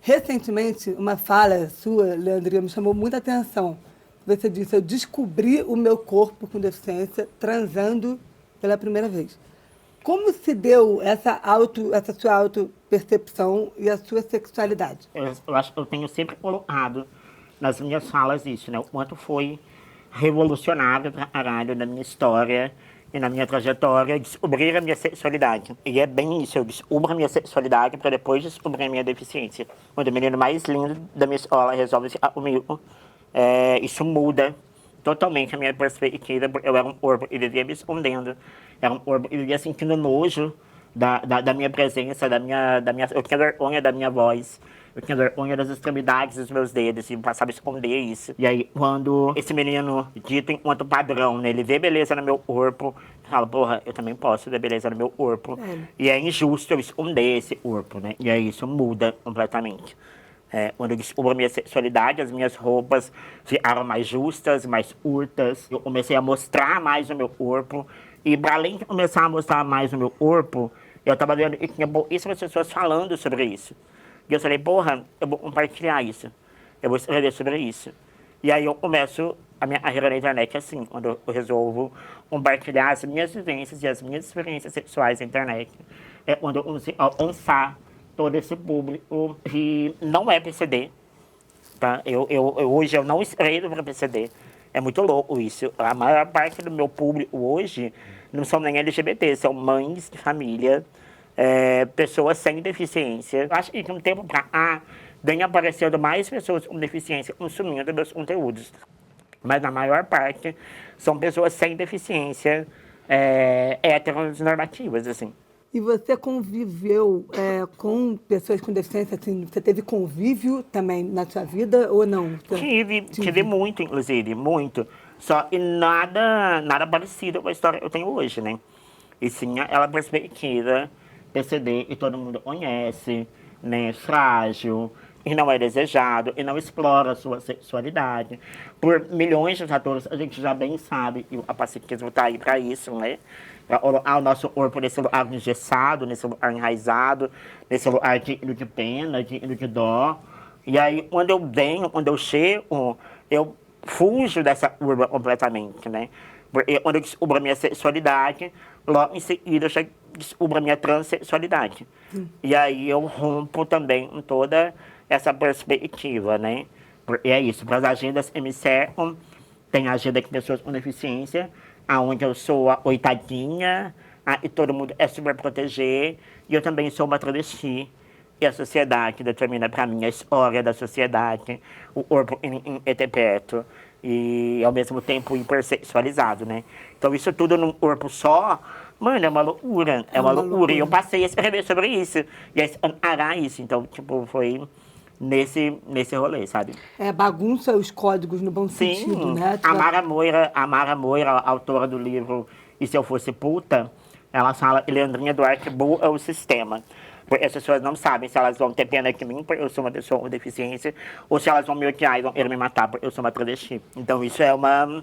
Recentemente, uma fala sua, Leandrinha, me chamou muita atenção. Você disse, eu descobri o meu corpo com deficiência transando pela primeira vez. Como se deu essa sua autopercepção e a sua sexualidade? Eu acho que eu tenho sempre colocado nas minhas falas isso, né? O quanto foi revolucionário pra caralho na minha história e na minha trajetória descobrir a minha sexualidade. E é bem isso, eu descubro a minha sexualidade para depois descobrir a minha deficiência. Quando o menino mais lindo da minha escola resolve ficar comigo, isso muda totalmente a minha perspectiva, porque eu era um corpo e vivia me escondendo. Era um corpo e vivia sentindo nojo da minha presença, eu tinha vergonha da minha voz. Eu tinha vergonha das extremidades dos meus dedos e passava a esconder isso. E aí, quando esse menino, dito enquanto padrão, né, ele vê beleza no meu corpo, fala, porra, eu também posso ver beleza no meu corpo. E é injusto eu esconder esse corpo, né? E aí isso muda completamente. Quando eu descubro a minha sexualidade, as minhas roupas ficaram mais justas, mais curtas. Eu comecei a mostrar mais o meu corpo. E para além de começar a mostrar mais o meu corpo, eu estava vendo que tinha pouquíssimas pessoas falando sobre isso. E eu falei, porra, eu vou compartilhar isso. Eu vou escrever sobre isso. E aí eu começo a minha carreira na internet assim, quando eu resolvo compartilhar as minhas vivências e as minhas experiências sexuais na internet. É quando eu consigo alcançar todo esse público que não é PCD. Tá? Hoje eu não escrevo para PCD. É muito louco isso. A maior parte do meu público hoje não são nem LGBT, são mães de família, pessoas sem deficiência. Acho que de um tempo para cá vem aparecendo mais pessoas com deficiência consumindo meus conteúdos. Mas na maior parte são pessoas sem deficiência, heteronormativas, assim. E você conviveu com pessoas com deficiência, assim, você teve convívio também na sua vida ou não? Tive muito, inclusive, muito. Só que nada parecido com a história que eu tenho hoje, né? E sim aquela perspectiva PCD que todo mundo conhece, né? Frágil, e não é desejado, e não explora a sua sexualidade. Por milhões de fatores, a gente já bem sabe que o capacitismo está aí para isso, né? Para colocar o nosso corpo nesse lugar engessado, nesse lugar enraizado, nesse lugar digno de pena, digno de dó. E aí, quando eu chego, eu fujo dessa curva completamente, né? Porque quando eu descubro a minha sexualidade, logo em seguida eu já descubro a minha transexualidade. E aí eu rompo também com toda essa perspectiva, né? Porque é isso, para as agendas que me cercam, tem a agenda de pessoas com deficiência, aonde eu sou a coitadinha, e todo mundo é super proteger, e eu também sou uma travesti. E a sociedade determina para mim a história da sociedade, o corpo em heteropeto e ao mesmo tempo hipersexualizado, né? Então isso tudo num corpo só, mano, é uma loucura, é uma loucura. E eu passei a escrever sobre isso, e a encarar isso, então, tipo, foi nesse rolê, sabe? Bagunça os códigos no bom sentido, né? A Mara Moira, autora do livro E Se Eu Fosse Puta, ela fala que Leandrinha Duarte é o sistema. Porque as pessoas não sabem se elas vão ter pena de mim porque eu sou uma pessoa com deficiência ou se elas vão me odiar e vão querer me matar porque eu sou uma travesti. Então isso é uma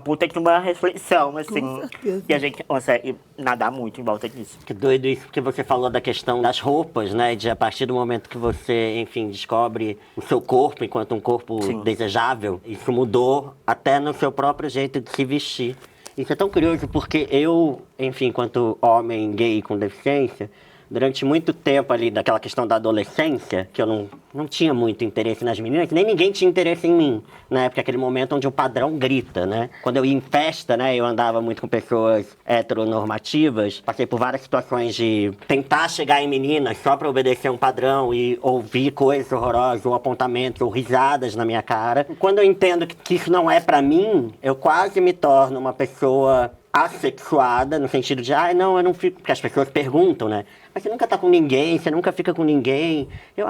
puta de uma reflexão, assim, e a gente consegue nadar muito em volta disso. Que doido isso que você falou da questão das roupas, né? De a partir do momento que você, enfim, descobre o seu corpo enquanto um corpo desejável, isso mudou até no seu próprio jeito de se vestir. Isso é tão curioso porque eu, enfim, enquanto homem gay com deficiência, durante muito tempo ali, daquela questão da adolescência, que eu não tinha muito interesse nas meninas, que nem ninguém tinha interesse em mim, né? Porque é aquele momento onde o padrão grita, né? Quando eu ia em festa, né, eu andava muito com pessoas heteronormativas, passei por várias situações de tentar chegar em meninas só pra obedecer um padrão e ouvir coisas horrorosas, ou apontamentos, ou risadas na minha cara. Quando eu entendo que isso não é pra mim, eu quase me torno uma pessoa assexuada, no sentido de, não, eu não fico... Porque as pessoas perguntam, né? Mas você nunca tá com ninguém, você nunca fica com ninguém. Eu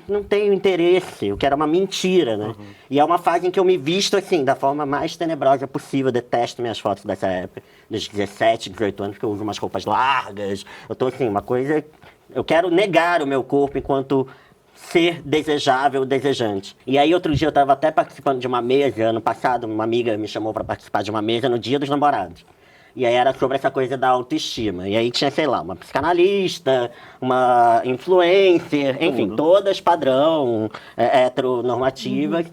não tenho interesse, o que era uma mentira, né? E é uma fase em que eu me visto, assim, da forma mais tenebrosa possível. Eu detesto minhas fotos dessa época, dos 17, 18 anos, que eu uso umas roupas largas. Eu tô, assim, uma coisa... Eu quero negar o meu corpo enquanto ser desejável, desejante. E aí, outro dia, eu tava até participando de uma mesa, ano passado, uma amiga me chamou para participar de uma mesa no Dia dos Namorados. E aí era sobre essa coisa da autoestima. E aí tinha, sei lá, uma psicanalista, uma influencer, enfim, todas padrão, heteronormativas.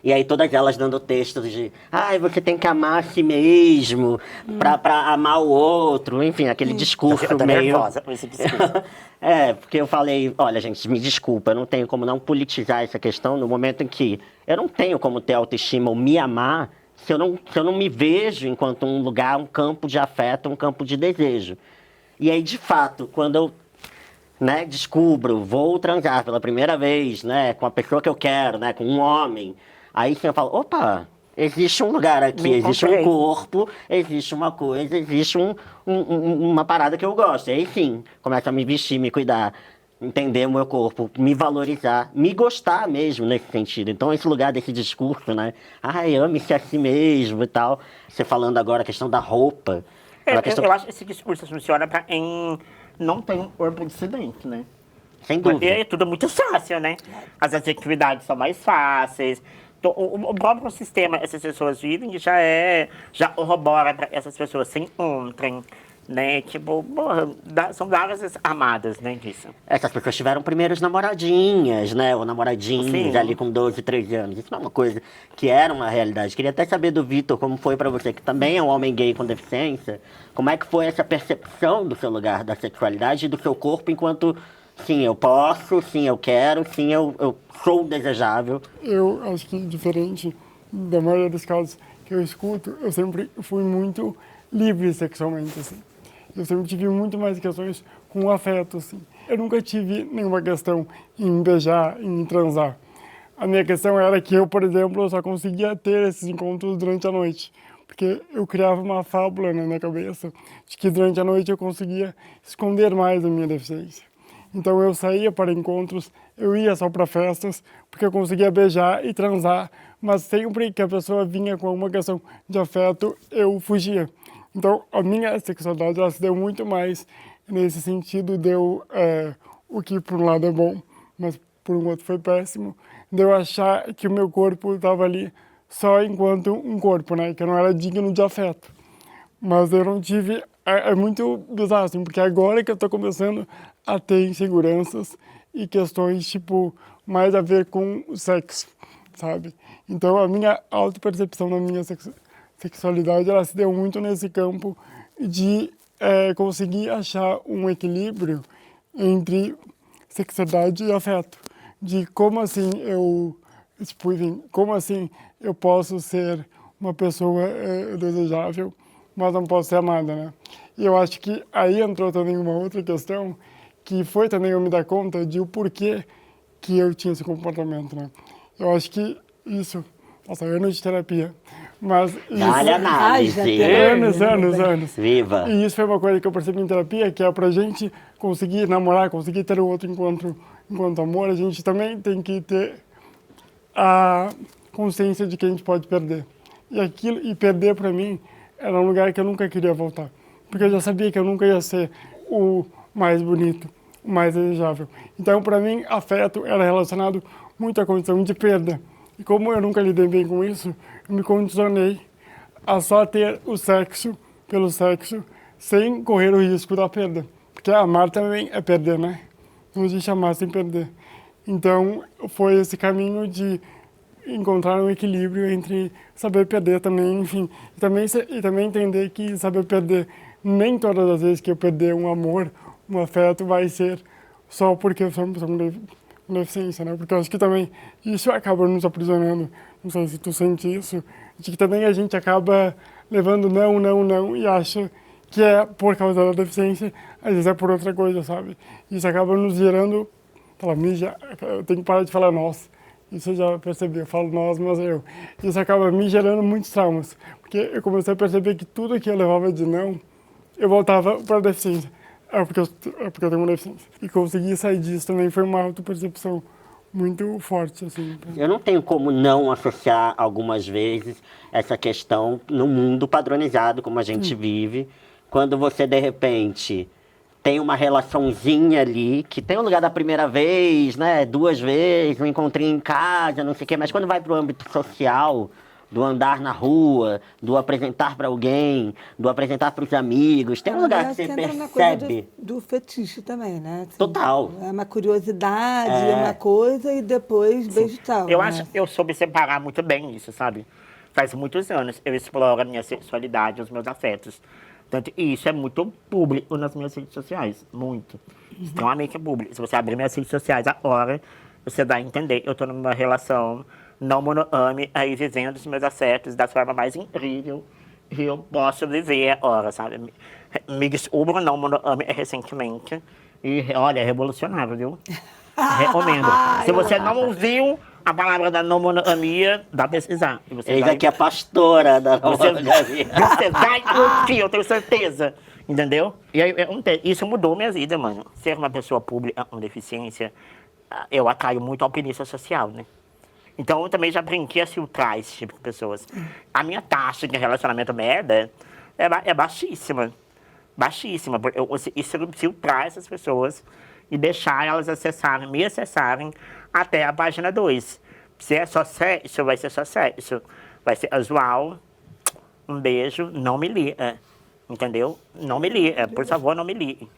E aí todas elas dando textos de você tem que amar a si mesmo, pra amar o outro, enfim, aquele discurso Eu tô meio... nervosa com esse discurso. Porque eu falei, olha, gente, me desculpa, eu não tenho como não politizar essa questão no momento em que eu não tenho como ter autoestima ou me amar se eu não me vejo enquanto um lugar, um campo de afeto, um campo de desejo. E aí, de fato, quando eu descubro, vou transar pela primeira vez, com a pessoa que eu quero, com um homem, aí sim eu falo, opa, existe um lugar aqui, existe um corpo, existe uma coisa, existe uma parada que eu gosto. E aí sim, começo a me vestir, me cuidar, entender o meu corpo, me valorizar, me gostar mesmo nesse sentido. Então esse lugar desse discurso, ame-se a si mesmo e tal. Você falando agora a questão da roupa. Eu acho que esse discurso funciona pra quem não tem um corpo dissidente, né? Sem dúvida. É tudo muito fácil, né? As atividades são mais fáceis. Então, o próprio sistema que essas pessoas vivem já corrobora para essas pessoas se encontrem, né? Tipo, são várias amadas, né, disso. Essas pessoas tiveram primeiros namoradinhas, ou namoradinhos Sim. ali com 12, 13 anos. Isso não é uma coisa que era uma realidade. Queria até saber do Vitor como foi pra você, que também é um homem gay com deficiência. Como é que foi essa percepção do seu lugar da sexualidade e do seu corpo enquanto, sim, eu posso, sim, eu quero, sim, eu sou desejável. Eu acho que, diferente da maioria dos casos que eu escuto, eu sempre fui muito livre sexualmente, assim. Eu sempre tive muito mais questões com o afeto, assim. Eu nunca tive nenhuma questão em beijar, em transar. A minha questão era que eu, por exemplo, eu só conseguia ter esses encontros durante a noite. Porque eu criava uma fábula na minha cabeça de que durante a noite eu conseguia esconder mais a minha deficiência. Então eu saía para encontros, eu ia só para festas, porque eu conseguia beijar e transar, mas sempre que a pessoa vinha com alguma questão de afeto, eu fugia. Então a minha sexualidade ela se deu muito mais nesse sentido de eu, o que por um lado é bom, mas por um outro foi péssimo, de eu achar que o meu corpo estava ali só enquanto um corpo, que eu não era digno de afeto. Mas eu não tive... É muito bizarro, assim, porque agora que eu estou começando a ter inseguranças e questões, tipo, mais a ver com o sexo, sabe? Então, a minha autopercepção da minha sexualidade, ela se deu muito nesse campo de conseguir achar um equilíbrio entre sexualidade e afeto. De como assim como assim eu posso ser uma pessoa desejável, mas não posso ser amada, né? E eu acho que aí entrou também uma outra questão, que foi também eu me dar conta de o porquê que eu tinha esse comportamento, né? Eu acho que isso... Nossa, anos de terapia, mas isso... Dá-lhe análise. Anos. Viva. E isso foi uma coisa que eu percebi em terapia, que é pra gente conseguir namorar, conseguir ter o outro enquanto amor, a gente também tem que ter a consciência de que a gente pode perder. E perder pra mim era um lugar que eu nunca queria voltar. Porque eu já sabia que eu nunca ia ser o mais bonito, o mais desejável. Então, para mim, afeto era relacionado muito à condição de perda. E como eu nunca lidei bem com isso, eu me condicionei a só ter o sexo pelo sexo, sem correr o risco da perda. Porque amar também é perder, né? Não existe amar sem perder. Então, foi esse caminho de encontrar um equilíbrio entre saber perder também, enfim, e também entender que saber perder, nem todas as vezes que eu perder um amor, um afeto, vai ser só porque eu sou uma pessoa com deficiência, né? Porque eu acho que também isso acaba nos aprisionando, não sei se tu sente isso, de que também a gente acaba levando não, e acha que é por causa da deficiência, às vezes é por outra coisa, sabe? Isso acaba nos gerando, eu tenho que parar de falar nós. Isso eu já percebi, eu falo nós, mas eu. Isso acaba me gerando muitos traumas, porque eu comecei a perceber que tudo que eu levava de não, eu voltava para a deficiência. É porque eu tenho uma deficiência. E conseguir sair disso também foi uma autopercepção muito forte, assim. Eu não tenho como não associar algumas vezes essa questão no mundo padronizado como a gente vive, quando você, de repente... tem uma relaçãozinha ali, que tem o lugar da primeira vez, 2 vezes, um encontrinho em casa, não sei o quê, mas quando vai para o âmbito social, do andar na rua, do apresentar para alguém, do apresentar para os amigos. Tem um lugar que você entra na coisa percebe. do fetiche também, né? Assim, Total. É uma curiosidade, é uma coisa, e depois beijo e tal. Eu né? acho que eu soube separar muito bem isso, sabe? Faz muitos anos eu exploro a minha sexualidade, os meus afetos. Tanto, e isso é muito público nas minhas redes sociais. Muito. Extremamente público. Se você abrir minhas redes sociais agora, você vai entender. Eu estou numa relação não monogâmica, aí vivendo os meus afetos da forma mais incrível que eu posso viver agora, sabe? Me descubro não monogâmica recentemente. E, olha, é revolucionário, viu? Recomendo. Se você não ouviu a palavra da não monogamia, dá pra pesquisar. E você Eis vai- aqui a pastora da você, monogamia. você vai curtir, eu tenho certeza. Entendeu? E aí, isso mudou minha vida, mano. Ser uma pessoa pública com deficiência, eu atraio muito alpinista social, né? Então eu também já brinquei a filtrar esse tipo de pessoas. A minha taxa de relacionamento merda é baixíssima. Baixíssima. Porque eu consegui filtrar essas pessoas e deixar elas me acessarem até a página 2. Se é só sexo, vai ser só sexo. Vai ser casual. Um beijo, não me liga. Entendeu? Não me liga. Por favor, não me ligue.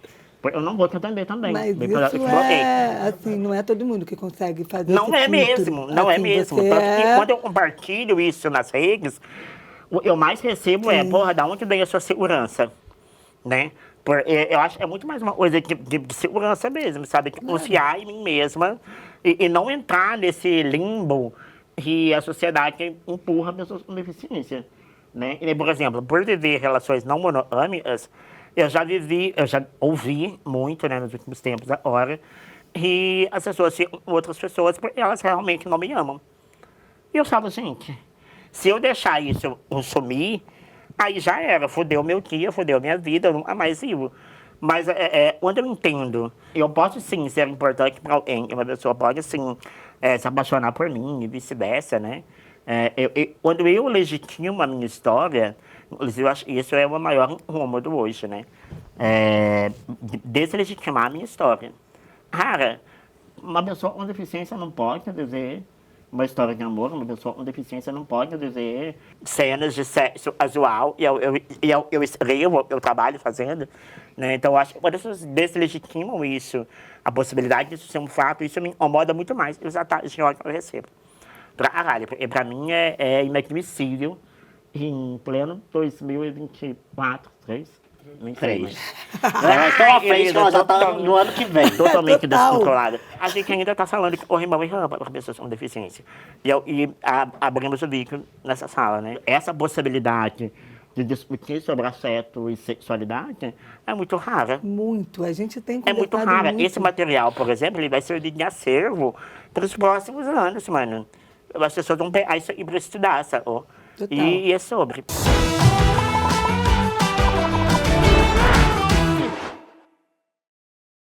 Eu não vou te atender também. Mas Bem, eu te isso bloqueei. é, assim, não é todo mundo que consegue fazer Não esse é filtro. mesmo, não é Assim, mesmo. você Tanto que é- quando eu compartilho isso nas redes, o que eu mais recebo é, porra, da onde vem a sua segurança? Né? Porque eu acho que é muito mais uma coisa de segurança mesmo, sabe? De confiar em mim mesma e não entrar nesse limbo que a sociedade empurra pessoas com deficiência. Né? E, por exemplo, por viver relações não monogâmicas, eu já ouvi muito, né, nos últimos tempos agora, e as pessoas ficam com outras pessoas porque elas realmente não me amam. E eu falo, gente, se eu deixar isso consumir, aí já era, fodeu meu dia, fodeu minha vida, eu nunca mais vivo. Mas quando eu entendo, eu posso sim ser importante para alguém, uma pessoa pode sim se apaixonar por mim e vice-versa, né? Quando eu legitimo a minha história, inclusive eu acho que isso é o maior incômodo hoje, né? Deslegitimar a minha história. Cara, uma pessoa com deficiência não pode dizer uma história de amor, uma pessoa com deficiência não pode dizer cenas de sexo casual, e eu escrevo, eu trabalho fazendo, né? Então, eu acho que quando as pessoas deslegitimam isso, a possibilidade disso ser um fato, isso me incomoda muito mais que os ataques de ódio que eu recebo. Pra caralho, porque pra mim é inadmissível em pleno 2024, 3? Nem sei, mas... Elas estão à frente, ela já está no ano que vem. Totalmente Total. descontrolada. A gente ainda está falando de corrimão e rampa para pessoas com deficiência. E abrimos o bico nessa sala, né? Essa possibilidade de discutir sobre afeto e sexualidade é muito rara. Muito. A gente tem É muito conversado rara. muito. Esse material, por exemplo, ele vai servir de acervo para os próximos anos, mano. As pessoas vão pegar isso aqui para estudar, sacou? Total. E é sobre.